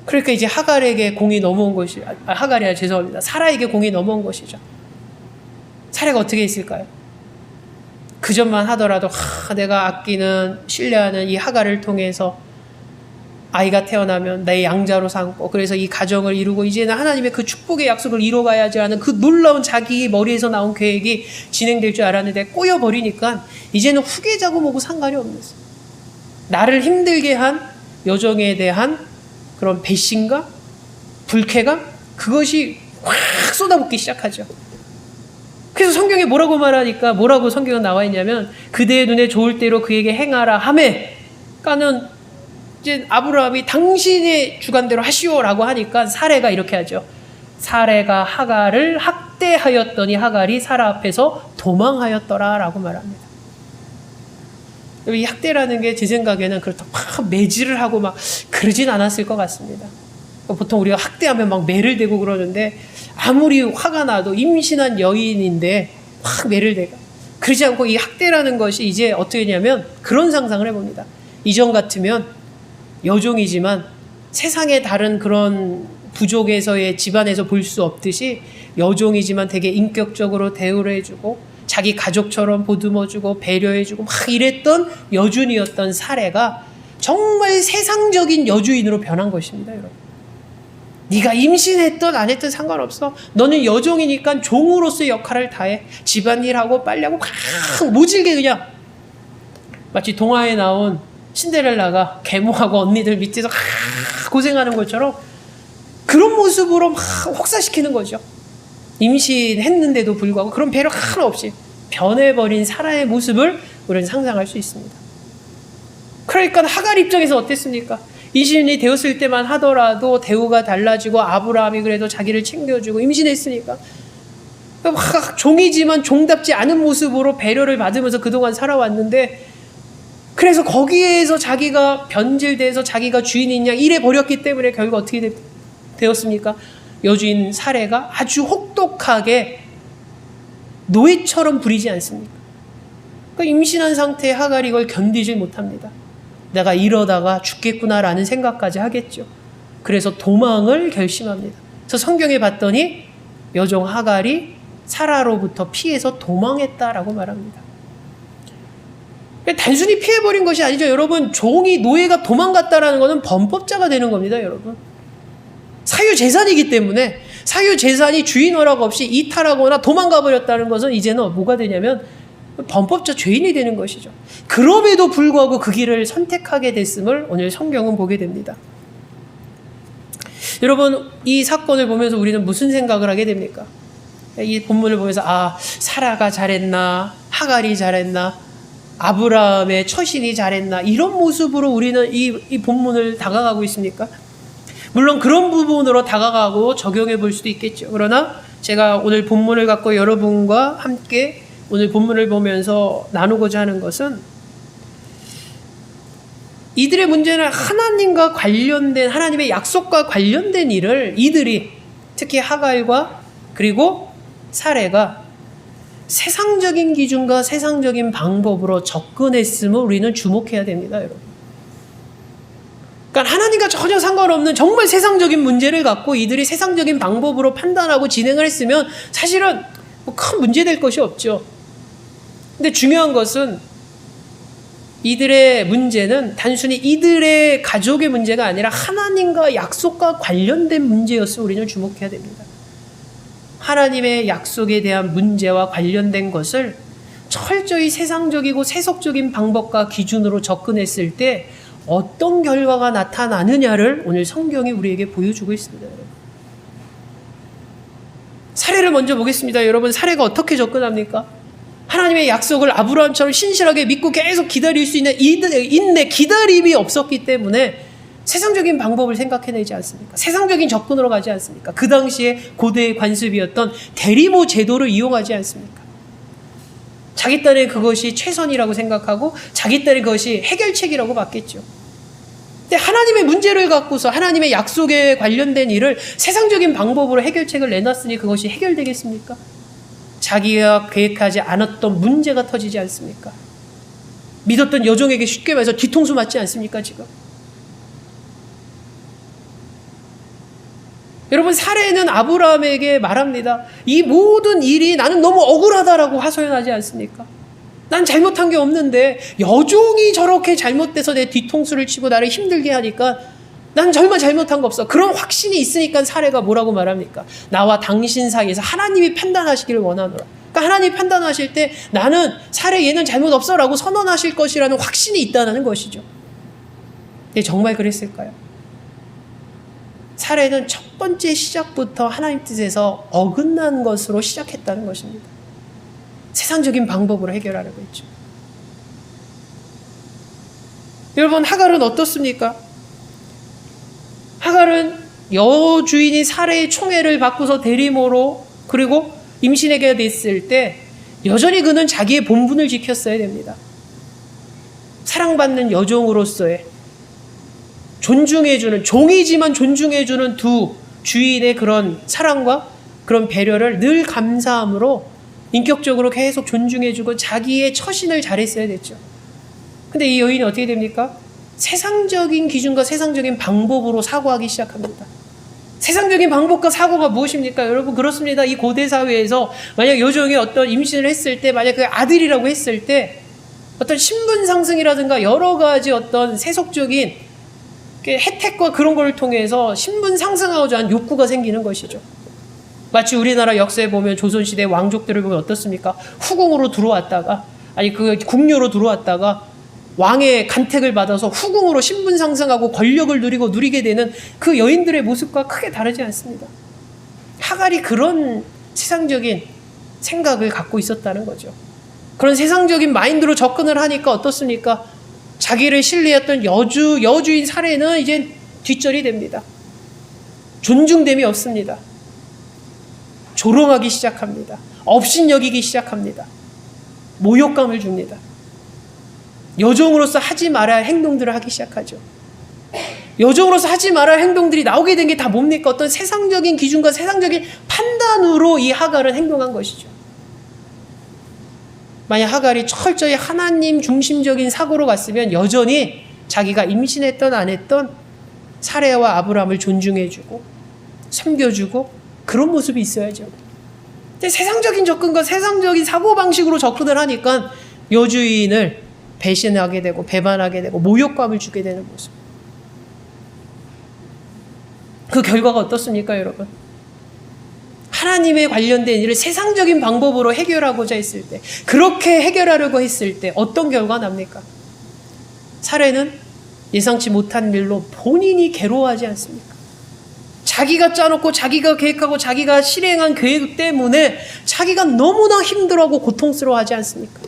그러니까 이제 하갈에게 공이 넘어온 것이 하갈이 아니라 죄송합니다. 사라에게 공이 넘어온 것이죠. 사례가 어떻게 있을까요? 그전만 하더라도 내가 아끼는 신뢰하는 이 하갈을 통해서 아이가 태어나면 내 양자로 삼고 그래서 이 가정을 이루고 이제는 하나님의 그 축복의 약속을 이뤄가야지 하는 그 놀라운 자기 머리에서 나온 계획이 진행될 줄 알았는데 꼬여버리니까 이제는 후계자고 뭐고 상관이 없었어요. 나를 힘들게 한 여정에 대한 그런 배신감, 불쾌감 그것이 확 쏟아붓기 시작하죠. 그래서 성경에 뭐라고 말하니까 뭐라고 성경에 나와 있냐면 그대의 눈에 좋을 대로 그에게 행하라 하매 그러니까는 이제 아브라함이 당신의 주관대로 하시오라고 하니까 사레가 이렇게 하죠. 사레가 하갈을 학대하였더니 하갈이 사라 앞에서 도망하였더라라고 말합니다. 이 학대라는 게 제 생각에는 그렇다고 막 매질을 하고 막 그러진 않았을 것 같습니다. 보통 우리가 학대하면 막 매를 대고 그러는데 아무리 화가 나도 임신한 여인인데 확 매를 대가. 그러지 않고 이 학대라는 것이 이제 어떻게 되냐면 그런 상상을 해봅니다. 이전 같으면 여종이지만 세상의 다른 그런 부족에서의 집안에서 볼 수 없듯이 여종이지만 되게 인격적으로 대우를 해주고 자기 가족처럼 보듬어주고 배려해주고 막 이랬던 여준이었던 사례가 정말 세상적인 여주인으로 변한 것입니다, 여러분. 네가 임신했든 안 했든 상관없어. 너는 여종이니까 종으로서의 역할을 다해. 집안일하고 빨래하고 막 모질게 그냥 마치 동화에 나온 신데렐라가 계모하고 언니들 밑에서 고생하는 것처럼 그런 모습으로 막 혹사시키는 거죠. 임신했는데도 불구하고 그런 배려 하나 없이 변해버린 사라의 모습을 우리는 상상할 수 있습니다. 그러니까 하갈 입장에서 어땠습니까? 임신이 되었을 때만 하더라도 대우가 달라지고 아브라함이 그래도 자기를 챙겨주고 임신했으니까 막 종이지만 종답지 않은 모습으로 배려를 받으면서 그동안 살아왔는데 그래서 거기에서 자기가 변질돼서 자기가 주인인 양 이래버렸기 때문에 결국 어떻게 되었습니까? 여주인 사례가 아주 혹독하게 노예처럼 부리지 않습니까? 그러니까 임신한 상태의 하갈이 이걸 견디질 못합니다. 내가 이러다가 죽겠구나라는 생각까지 하겠죠. 그래서 도망을 결심합니다. 그래서 성경에 봤더니 여종 하갈이 사라로부터 피해서 도망했다라고 말합니다. 단순히 피해버린 것이 아니죠. 여러분, 종이 노예가 도망갔다라는 것은 범법자가 되는 겁니다. 여러분, 사유재산이기 때문에 사유재산이 주인 허락 없이 이탈하거나 도망가버렸다는 것은 이제는 뭐가 되냐면 범법자 죄인이 되는 것이죠. 그럼에도 불구하고 그 길을 선택하게 됐음을 오늘 성경은 보게 됩니다. 여러분, 이 사건을 보면서 우리는 무슨 생각을 하게 됩니까? 이 본문을 보면서 사라가 잘했나, 하갈이 잘했나, 아브라함의 처신이 잘했나, 이런 모습으로 우리는 이 본문을 다가가고 있습니까? 물론 그런 부분으로 다가가고 적용해 볼 수도 있겠죠. 그러나 제가 오늘 본문을 갖고 여러분과 함께 오늘 본문을 보면서 나누고자 하는 것은, 이들의 문제는 하나님과 관련된, 하나님의 약속과 관련된 일을 이들이, 특히 하갈과 그리고 사레가 세상적인 기준과 세상적인 방법으로 접근했음을 우리는 주목해야 됩니다, 여러분. 그러니까 하나님과 전혀 상관없는 정말 세상적인 문제를 갖고 이들이 세상적인 방법으로 판단하고 진행을 했으면 사실은 뭐 큰 문제될 것이 없죠. 근데 중요한 것은 이들의 문제는 단순히 이들의 가족의 문제가 아니라 하나님과 약속과 관련된 문제였음을 우리는 주목해야 됩니다. 하나님의 약속에 대한 문제와 관련된 것을 철저히 세상적이고 세속적인 방법과 기준으로 접근했을 때 어떤 결과가 나타나느냐를 오늘 성경이 우리에게 보여주고 있습니다. 사례를 먼저 보겠습니다. 여러분, 사례가 어떻게 접근합니까? 하나님의 약속을 아브라함처럼 신실하게 믿고 계속 기다릴 수 있는 인내, 기다림이 없었기 때문에 세상적인 방법을 생각해내지 않습니까? 세상적인 접근으로 가지 않습니까? 그 당시에 고대의 관습이었던 대리모 제도를 이용하지 않습니까? 자기 딴에 그것이 최선이라고 생각하고 자기 딴에 그것이 해결책이라고 봤겠죠. 근데 하나님의 문제를 갖고서 하나님의 약속에 관련된 일을 세상적인 방법으로 해결책을 내놨으니 그것이 해결되겠습니까? 자기가 계획하지 않았던 문제가 터지지 않습니까? 믿었던 여종에게 쉽게 말해서 뒤통수 맞지 않습니까, 지금? 여러분, 사례는 아브라함에게 말합니다. 이 모든 일이 나는 너무 억울하다라고 하소연하지 않습니까? 난 잘못한 게 없는데 여종이 저렇게 잘못돼서 내 뒤통수를 치고 나를 힘들게 하니까 난 정말 잘못한 거 없어. 그런 확신이 있으니까 사례가 뭐라고 말합니까? 나와 당신 사이에서 하나님이 판단하시기를 원하노라. 그러니까 하나님이 판단하실 때 나는 사례 얘는 잘못 없어 라고 선언하실 것이라는 확신이 있다는 것이죠. 근데 정말 그랬을까요? 사례는 첫 번째 시작부터 하나님 뜻에서 어긋난 것으로 시작했다는 것입니다. 세상적인 방법으로 해결하려고 했죠. 여러분, 하갈은 어떻습니까? 하갈은 여주인이 사례의 총애를 받고서 대리모로 그리고 임신하게 됐을 때 여전히 그는 자기의 본분을 지켰어야 됩니다. 사랑받는 여종으로서의 존중해주는, 종이지만 존중해주는 두 주인의 그런 사랑과 그런 배려를 늘 감사함으로 인격적으로 계속 존중해주고 자기의 처신을 잘했어야 됐죠. 근데 이 여인이 어떻게 됩니까? 세상적인 기준과 세상적인 방법으로 사고하기 시작합니다. 세상적인 방법과 사고가 무엇입니까? 여러분, 그렇습니다. 이 고대 사회에서 만약 여종이 어떤 임신을 했을 때, 만약 그 아들이라고 했을 때 어떤 신분 상승이라든가 여러 가지 어떤 세속적인 혜택과 그런 걸 통해서 신분 상승하고자 하는 욕구가 생기는 것이죠. 마치 우리나라 역사에 보면 조선시대 왕족들을 보면 어떻습니까? 후궁으로 들어왔다가, 아니 그 궁녀로 들어왔다가 왕의 간택을 받아서 후궁으로 신분 상승하고 권력을 누리게 되는 그 여인들의 모습과 크게 다르지 않습니다. 하갈이 그런 세상적인 생각을 갖고 있었다는 거죠. 그런 세상적인 마인드로 접근을 하니까 어떻습니까? 자기를 신뢰했던 여주인 사례는 이제 뒷절이 됩니다. 존중됨이 없습니다. 조롱하기 시작합니다. 업신여기기 시작합니다. 모욕감을 줍니다. 여종으로서 하지 말아야 할 행동들을 하기 시작하죠. 여종으로서 하지 말아야 할 행동들이 나오게 된 게 다 뭡니까? 어떤 세상적인 기준과 세상적인 판단으로 이 하갈은 행동한 것이죠. 만약 하갈이 철저히 하나님 중심적인 사고로 갔으면 여전히 자기가 임신했던 안 했던 사레와 아브라함을 존중해주고 섬겨주고 그런 모습이 있어야죠. 근데 세상적인 접근과 세상적인 사고방식으로 접근을 하니까 여주인을 배신하게 되고 배반하게 되고 모욕감을 주게 되는 모습. 그 결과가 어떻습니까, 여러분? 하나님에 관련된 일을 세상적인 방법으로 해결하고자 했을 때, 그렇게 해결하려고 했을 때 어떤 결과가 납니까? 사례는 예상치 못한 일로 본인이 괴로워하지 않습니까? 자기가 짜놓고 자기가 계획하고 자기가 실행한 계획 때문에 자기가 너무나 힘들어하고 고통스러워하지 않습니까?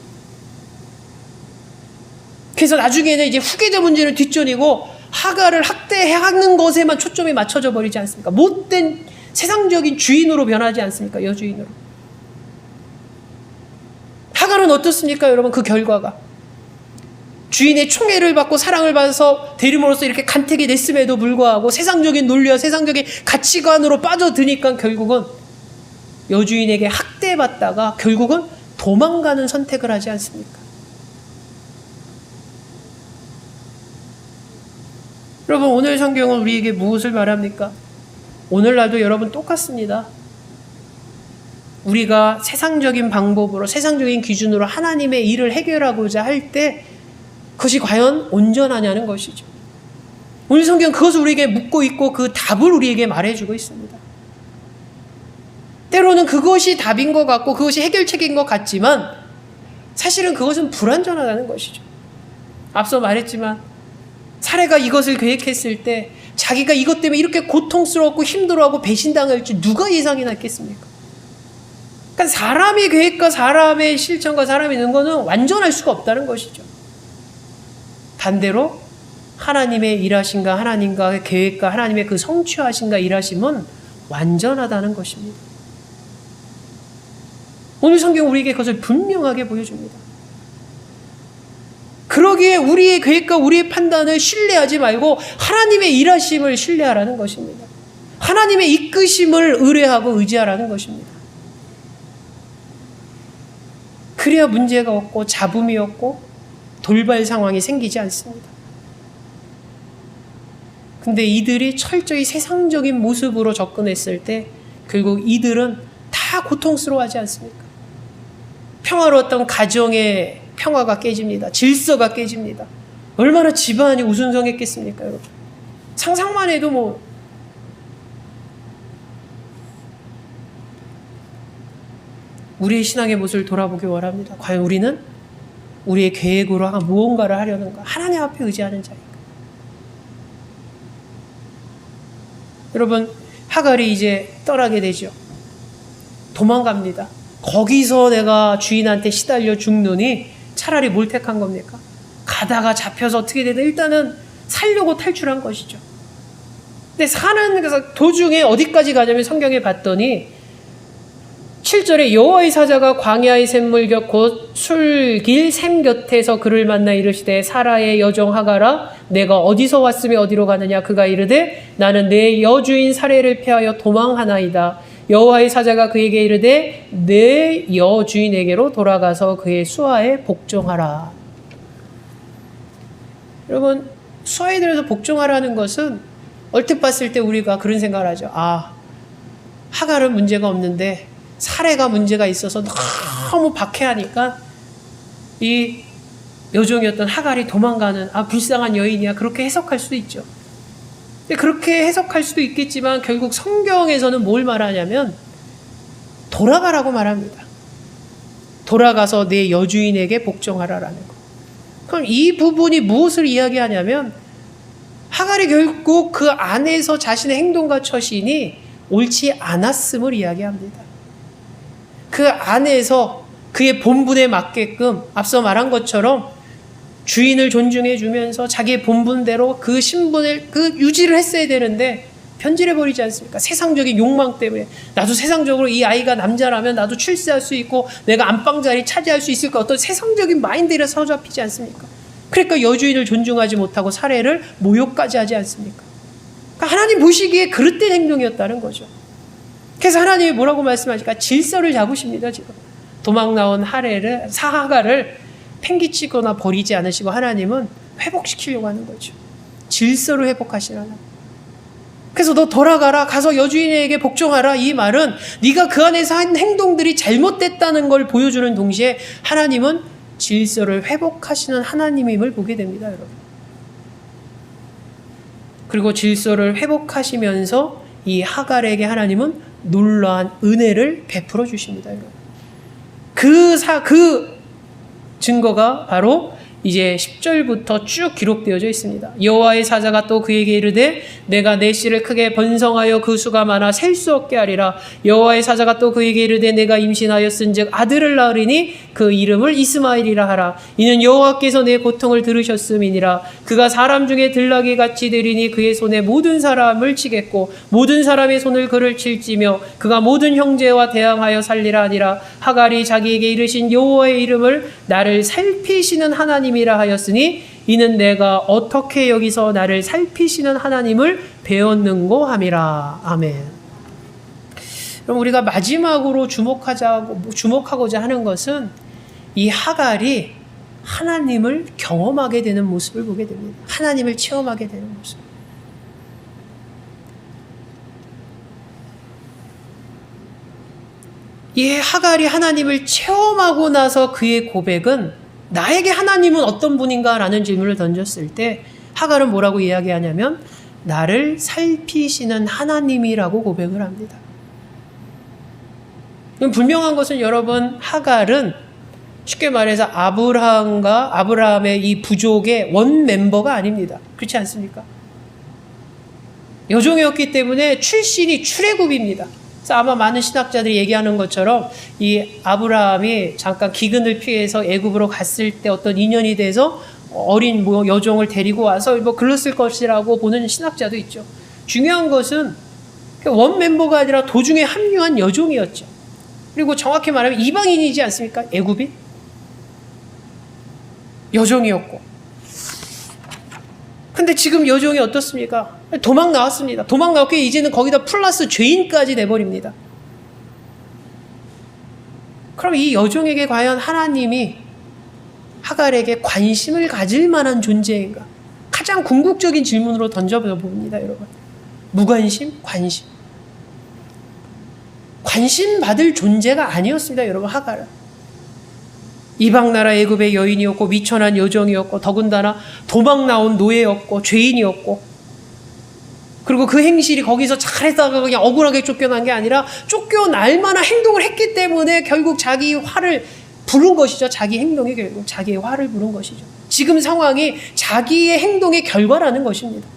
그래서 나중에는 이제 후계자 문제를 뒷전이고 하갈을 학대하는 것에만 초점이 맞춰져 버리지 않습니까? 못된 세상적인 주인으로 변하지 않습니까? 여주인으로. 하갈은 어떻습니까? 여러분, 그 결과가 주인의 총애를 받고 사랑을 받아서 대림으로써 이렇게 간택이 됐음에도 불구하고 세상적인 논리와 세상적인 가치관으로 빠져드니까 결국은 여주인에게 학대받다가 결국은 도망가는 선택을 하지 않습니까? 여러분, 오늘 성경은 우리에게 무엇을 말합니까? 오늘날도 여러분 똑같습니다. 우리가 세상적인 방법으로 세상적인 기준으로 하나님의 일을 해결하고자 할 때 그것이 과연 온전하냐는 것이죠. 오늘 성경은 그것을 우리에게 묻고 있고 그 답을 우리에게 말해주고 있습니다. 때로는 그것이 답인 것 같고 그것이 해결책인 것 같지만 사실은 그것은 불완전하다는 것이죠. 앞서 말했지만 사례가 이것을 계획했을 때 자기가 이것 때문에 이렇게 고통스럽고 힘들어하고 배신당할 줄 누가 예상이나 했겠습니까? 그러니까 사람의 계획과 사람의 실천과 사람이 있는 것은 완전할 수가 없다는 것이죠. 반대로 하나님의 일하심과 하나님과의 계획과 하나님의 그 성취하심과 일하심은 완전하다는 것입니다. 오늘 성경 우리에게 그것을 분명하게 보여줍니다. 그러기에 우리의 계획과 우리의 판단을 신뢰하지 말고 하나님의 일하심을 신뢰하라는 것입니다. 하나님의 이끄심을 의뢰하고 의지하라는 것입니다. 그래야 문제가 없고 잡음이 없고 돌발 상황이 생기지 않습니다. 근데 이들이 철저히 세상적인 모습으로 접근했을 때 결국 이들은 다 고통스러워하지 않습니까? 평화로웠던 가정의 평화가 깨집니다. 질서가 깨집니다. 얼마나 집안이 우순성했겠습니까, 여러분? 상상만 해도 우리의 신앙의 모습을 돌아보기 원합니다. 과연 우리는 우리의 계획으로 무언가를 하려는가? 하나님 앞에 의지하는 자인가? 여러분, 하갈이 이제 떠나게 되죠. 도망갑니다. 거기서 내가 주인한테 시달려 죽느니 차라리 뭘 택한 겁니까? 가다가 잡혀서 어떻게 되든 일단은 살려고 탈출한 것이죠. 근데 그래서 도중에 어디까지 가냐면 성경에 봤더니 7절에 여호와의 사자가 광야의 샘물 곁 곧 술길 샘 곁에서 그를 만나 이르시되 사라의 여종 하갈아 내가 어디서 왔으며 어디로 가느냐. 그가 이르되 나는 내 여주인 사례를 피하여 도망하나이다. 여호와의 사자가 그에게 이르되 내 여주인에게로 돌아가서 그의 수하에 복종하라. 여러분, 수하에 들어서 복종하라는 것은 얼핏 봤을 때 우리가 그런 생각을 하죠. 하갈은 문제가 없는데 사례가 문제가 있어서 너무 박해하니까 이 여종이었던 하갈이 도망가는 불쌍한 여인이야, 그렇게 해석할 수도 있죠. 근데 그렇게 해석할 수도 있겠지만 결국 성경에서는 뭘 말하냐면 돌아가라고 말합니다. 돌아가서 내 여주인에게 복종하라라는 거. 그럼 이 부분이 무엇을 이야기하냐면 하갈이 결국 그 안에서 자신의 행동과 처신이 옳지 않았음을 이야기합니다. 그 안에서 그의 본분에 맞게끔 앞서 말한 것처럼 주인을 존중해 주면서 자기의 본분대로 그 신분을 유지를 했어야 되는데 변질해 버리지 않습니까? 세상적인 욕망 때문에 나도 세상적으로 이 아이가 남자라면 나도 출세할 수 있고 내가 안방 자리 차지할 수 있을까, 어떤 세상적인 마인드에 사로잡히지 않습니까? 그러니까 여주인을 존중하지 못하고 살해를 모욕까지 하지 않습니까? 그러니까 하나님 보시기에 그릇된 행동이었다는 거죠. 그래서 하나님이 뭐라고 말씀하실까? 질서를 잡으십니다. 지금 도망 나온 하갈을 팽개치거나 버리지 않으시고 하나님은 회복시키려고 하는 거죠. 질서를 회복하시라는. 그래서 너 돌아가라, 가서 여주인에게 복종하라. 이 말은 네가 그 안에서 한 행동들이 잘못됐다는 걸 보여주는 동시에 하나님은 질서를 회복하시는 하나님임을 보게 됩니다, 여러분. 그리고 질서를 회복하시면서 이 하갈에게 하나님은 놀라운 은혜를 베풀어 주십니다. 여러분. 그 증거가 바로 이제 10절부터 쭉 기록되어져 있습니다. 여호와의 사자가 또 그에게 이르되 내가 내 씨를 크게 번성하여 그 수가 많아 셀 수 없게 하리라. 여호와의 사자가 또 그에게 이르되 내가 임신하였은즉 아들을 낳으리니 그 이름을 이스마엘이라 하라. 이는 여호와께서 내 고통을 들으셨음이니라. 그가 사람 중에 들나귀 같이 되리니 그의 손에 모든 사람을 치겠고 모든 사람의 손을 그를 칠지며 그가 모든 형제와 대항하여 살리라 하니라. 하갈이 자기에게 이르신 여호와의 이름을 나를 살피시는 하나님이라 하였으니 이는 내가 어떻게 여기서 나를 살피시는 하나님을 배웠는고 함이라. 아멘. 그럼 우리가 마지막으로 주목하고자 하는 것은 이 하갈이 하나님을 경험하게 되는 모습을 보게 됩니다. 하나님을 체험하게 되는 모습. 이 하갈이 하나님을 체험하고 나서 그의 고백은 나에게 하나님은 어떤 분인가 라는 질문을 던졌을 때 하갈은 뭐라고 이야기하냐면 나를 살피시는 하나님이라고 고백을 합니다. 분명한 것은 여러분 하갈은 쉽게 말해서 아브라함의 이 부족의 원 멤버가 아닙니다. 그렇지 않습니까? 여종이었기 때문에 출신이 출애굽입니다. 그래서 아마 많은 신학자들이 얘기하는 것처럼 이 아브라함이 잠깐 기근을 피해서 애굽으로 갔을 때 어떤 인연이 돼서 어린 여종을 데리고 와서 글렀을 것이라고 보는 신학자도 있죠. 중요한 것은 원 멤버가 아니라 도중에 합류한 여종이었죠. 그리고 정확히 말하면 이방인이지 않습니까? 애굽이 여종이었고. 근데 지금 여종이 어떻습니까? 도망 나왔습니다. 도망 나왔고 이제는 거기다 플러스 죄인까지 내버립니다. 그럼 이 여종에게 과연 하나님이 하갈에게 관심을 가질 만한 존재인가? 가장 궁극적인 질문으로 던져봅니다, 여러분. 무관심, 관심. 관심 받을 존재가 아니었습니다, 여러분, 하갈은. 이방 나라 애굽의 여인이었고 미천한 여종이었고 더군다나 도망 나온 노예였고 죄인이었고 그리고 그 행실이 거기서 잘했다가 그냥 억울하게 쫓겨난 게 아니라 쫓겨날 만한 행동을 했기 때문에 결국 자기 화를 부른 것이죠. 자기 행동이 결국 자기의 화를 부른 것이죠. 지금 상황이 자기의 행동의 결과라는 것입니다.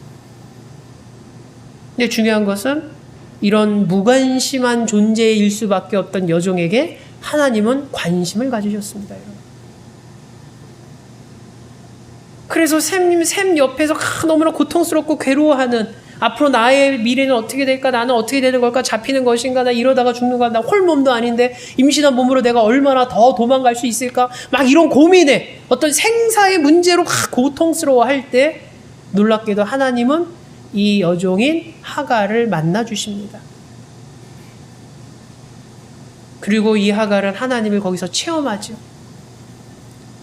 근데 중요한 것은 이런 무관심한 존재일 수밖에 없던 여종에게 하나님은 관심을 가지셨습니다. 여러분. 그래서 샘 옆에서 너무나 고통스럽고 괴로워하는 앞으로 나의 미래는 어떻게 될까? 나는 어떻게 되는 걸까? 잡히는 것인가? 나 이러다가 죽는 거야? 나 홀몸도 아닌데 임신한 몸으로 내가 얼마나 더 도망갈 수 있을까? 막 이런 고민에 어떤 생사의 문제로 고통스러워할 때 놀랍게도 하나님은 이 여종인 하갈을 만나 주십니다. 그리고 이 하갈은 하나님을 거기서 체험하죠.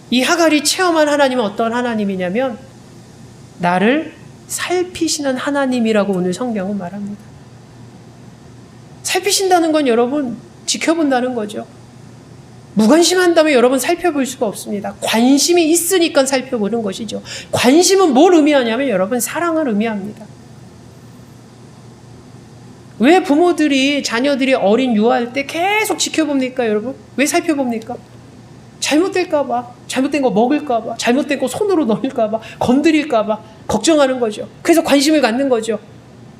이 하갈이 체험한 하나님은 어떤 하나님이냐면 나를 살피시는 하나님이라고 오늘 성경은 말합니다. 살피신다는 건 여러분 지켜본다는 거죠. 무관심한다면 여러분 살펴볼 수가 없습니다. 관심이 있으니까 살펴보는 것이죠. 관심은 뭘 의미하냐면 여러분 사랑을 의미합니다. 왜 부모들이 자녀들이 어린 유아할 때 계속 지켜봅니까, 여러분? 왜 살펴봅니까? 잘못될까봐, 잘못된 거 먹을까봐, 잘못된 거 손으로 넣을까봐, 건드릴까봐 걱정하는 거죠. 그래서 관심을 갖는 거죠.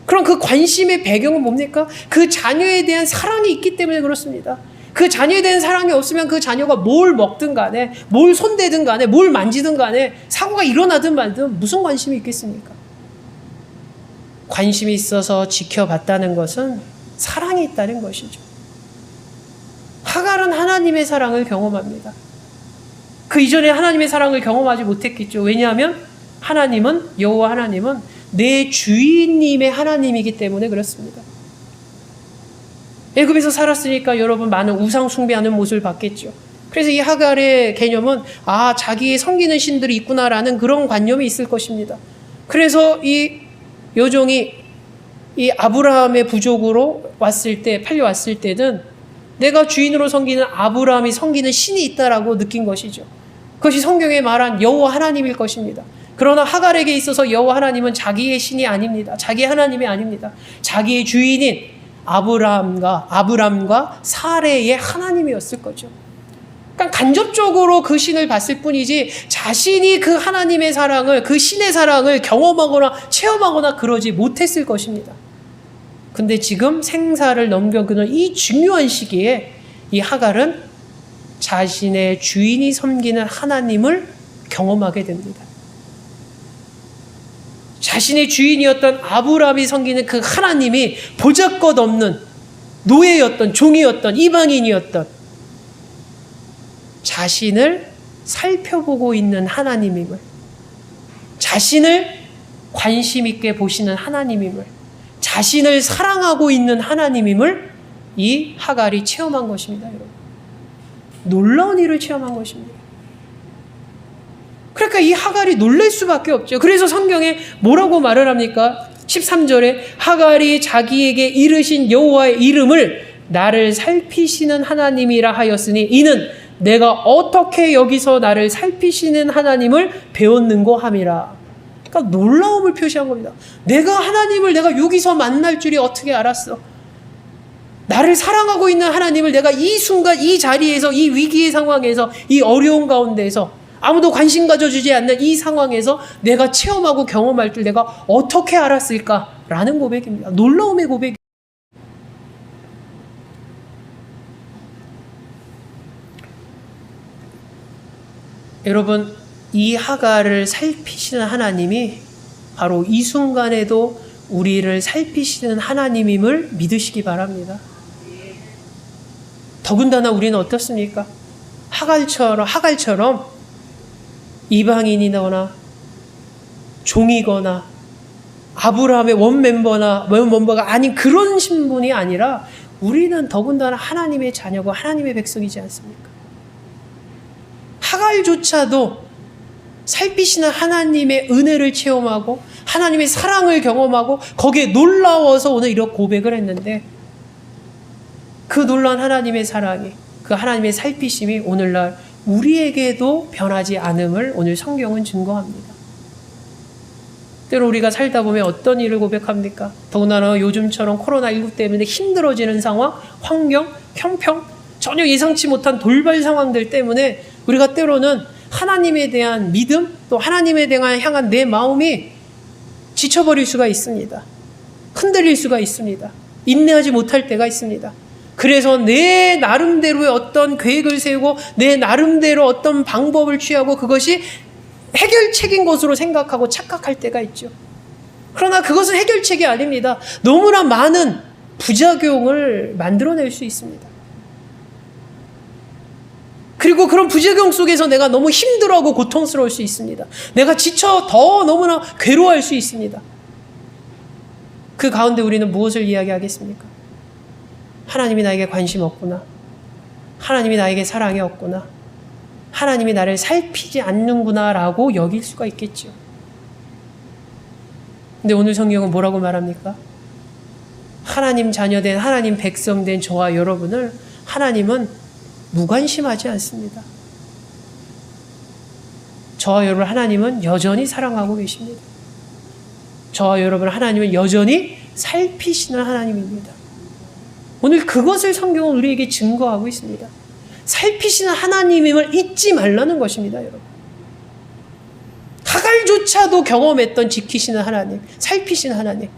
그럼 그 관심의 배경은 뭡니까? 그 자녀에 대한 사랑이 있기 때문에 그렇습니다. 그 자녀에 대한 사랑이 없으면 그 자녀가 뭘 먹든 간에, 뭘 손대든 간에, 뭘 만지든 간에 사고가 일어나든 말든 무슨 관심이 있겠습니까? 관심이 있어서 지켜봤다는 것은 사랑이 있다는 것이죠. 하갈은 하나님의 사랑을 경험합니다. 그 이전에 하나님의 사랑을 경험하지 못했겠죠. 왜냐하면 여호와 하나님은 내 주인님의 하나님이기 때문에 그렇습니다. 애굽에서 살았으니까 여러분 많은 우상 숭배하는 모습을 봤겠죠. 그래서 이 하갈의 개념은 자기의 섬기는 신들이 있구나라는 그런 관념이 있을 것입니다. 그래서 이 여종이 이 아브라함의 부족으로 팔려왔을 때는 내가 주인으로 섬기는 아브라함이 섬기는 신이 있다라고 느낀 것이죠. 그것이 성경에 말한 여호와 하나님일 것입니다. 그러나 하갈에게 있어서 여호와 하나님은 자기의 신이 아닙니다. 자기의 하나님이 아닙니다. 자기의 주인인 아브람과 사레의 하나님이었을 거죠. 그러니까 간접적으로 그 신을 봤을 뿐이지 자신이 그 하나님의 사랑을, 그 신의 사랑을 경험하거나 체험하거나 그러지 못했을 것입니다. 근데 지금 생사를 넘겨그는 이 중요한 시기에 이 하갈은 자신의 주인이 섬기는 하나님을 경험하게 됩니다. 자신의 주인이었던 아브라함이 섬기는 그 하나님이 보잘것없는 노예였던, 종이었던, 이방인이었던 자신을 살펴보고 있는 하나님임을, 자신을 관심 있게 보시는 하나님임을, 자신을 사랑하고 있는 하나님임을 이 하갈이 체험한 것입니다, 여러분. 놀라운 일을 체험한 것입니다. 그러니까 이 하갈이 놀랄 수밖에 없죠. 그래서 성경에 뭐라고 말을 합니까? 13절에 하갈이 자기에게 이르신 여호와의 이름을 나를 살피시는 하나님이라 하였으니 이는 내가 어떻게 여기서 나를 살피시는 하나님을 배웠는고 함이라. 그러니까 놀라움을 표시한 겁니다. 하나님을 내가 여기서 만날 줄이 어떻게 알았어? 나를 사랑하고 있는 하나님을 내가 이 순간 이 자리에서, 이 위기의 상황에서, 이 어려운 가운데에서, 아무도 관심 가져주지 않는 이 상황에서 내가 체험하고 경험할 줄 내가 어떻게 알았을까라는 고백입니다. 놀라움의 고백. 여러분, 이 하갈을 살피시는 하나님이 바로 이 순간에도 우리를 살피시는 하나님임을 믿으시기 바랍니다. 더군다나 우리는 어떻습니까? 하갈처럼 이방인이거나 종이거나 아브라함의 원멤버가 아닌 그런 신분이 아니라 우리는 더군다나 하나님의 자녀고 하나님의 백성이지 않습니까? 하갈조차도 살피시는 하나님의 은혜를 체험하고 하나님의 사랑을 경험하고 거기에 놀라워서 오늘 이런 고백을 했는데 그 놀라운 하나님의 사랑이, 그 하나님의 살피심이 오늘날 우리에게도 변하지 않음을 오늘 성경은 증거합니다. 때로 우리가 살다 보면 어떤 일을 고백합니까? 더군다나 요즘처럼 코로나19 때문에 힘들어지는 상황, 환경, 형평, 전혀 예상치 못한 돌발 상황들 때문에 우리가 때로는 하나님에 대한 믿음, 또 하나님에 대한 향한 내 마음이 지쳐버릴 수가 있습니다. 흔들릴 수가 있습니다. 인내하지 못할 때가 있습니다. 그래서 내 나름대로의 어떤 계획을 세우고 내 나름대로 어떤 방법을 취하고 그것이 해결책인 것으로 생각하고 착각할 때가 있죠. 그러나 그것은 해결책이 아닙니다. 너무나 많은 부작용을 만들어낼 수 있습니다. 그리고 그런 부작용 속에서 내가 너무 힘들어하고 고통스러울 수 있습니다. 내가 지쳐 더 너무나 괴로워할 수 있습니다. 그 가운데 우리는 무엇을 이야기하겠습니까? 하나님이 나에게 관심 없구나. 하나님이 나에게 사랑이 없구나. 하나님이 나를 살피지 않는구나 라고 여길 수가 있겠죠. 근데 오늘 성경은 뭐라고 말합니까? 하나님 자녀된, 하나님 백성된 저와 여러분을 하나님은 무관심하지 않습니다. 저와 여러분 하나님은 여전히 사랑하고 계십니다. 저와 여러분 하나님은 여전히 살피시는 하나님입니다. 오늘 그것을 성경은 우리에게 증거하고 있습니다. 살피시는 하나님임을 잊지 말라는 것입니다, 여러분. 하갈조차도 경험했던 지키시는 하나님, 살피시는 하나님.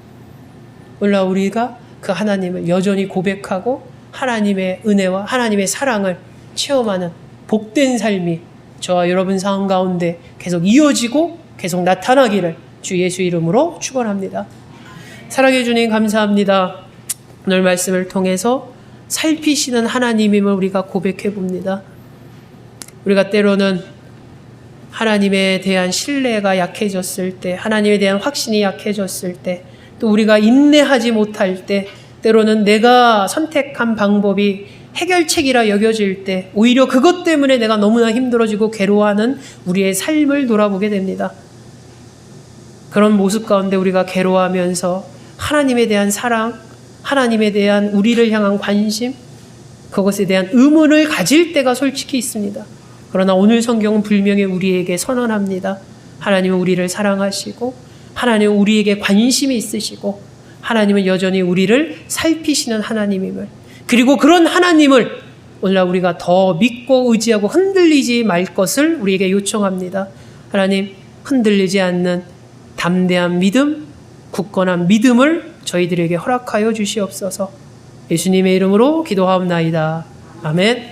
오늘 우리가 그 하나님을 여전히 고백하고 하나님의 은혜와 하나님의 사랑을 체험하는 복된 삶이 저와 여러분 삶 가운데 계속 이어지고 계속 나타나기를 주 예수 이름으로 축원합니다. 사랑해 주님 감사합니다. 오늘 말씀을 통해서 살피시는 하나님임을 우리가 고백해 봅니다. 우리가 때로는 하나님에 대한 신뢰가 약해졌을 때, 하나님에 대한 확신이 약해졌을 때, 또 우리가 인내하지 못할 때, 때로는 내가 선택한 방법이 해결책이라 여겨질 때 오히려 그것 때문에 내가 너무나 힘들어지고 괴로워하는 우리의 삶을 돌아보게 됩니다. 그런 모습 가운데 우리가 괴로워하면서 하나님에 대한 사랑, 하나님에 대한 우리를 향한 관심, 그것에 대한 의문을 가질 때가 솔직히 있습니다. 그러나 오늘 성경은 분명히 우리에게 선언합니다. 하나님은 우리를 사랑하시고 하나님은 우리에게 관심이 있으시고 하나님은 여전히 우리를 살피시는 하나님임을, 그리고 그런 하나님을 오늘날 우리가 더 믿고 의지하고 흔들리지 말 것을 우리에게 요청합니다. 하나님, 흔들리지 않는 담대한 믿음, 굳건한 믿음을 저희들에게 허락하여 주시옵소서. 예수님의 이름으로 기도하옵나이다. 아멘.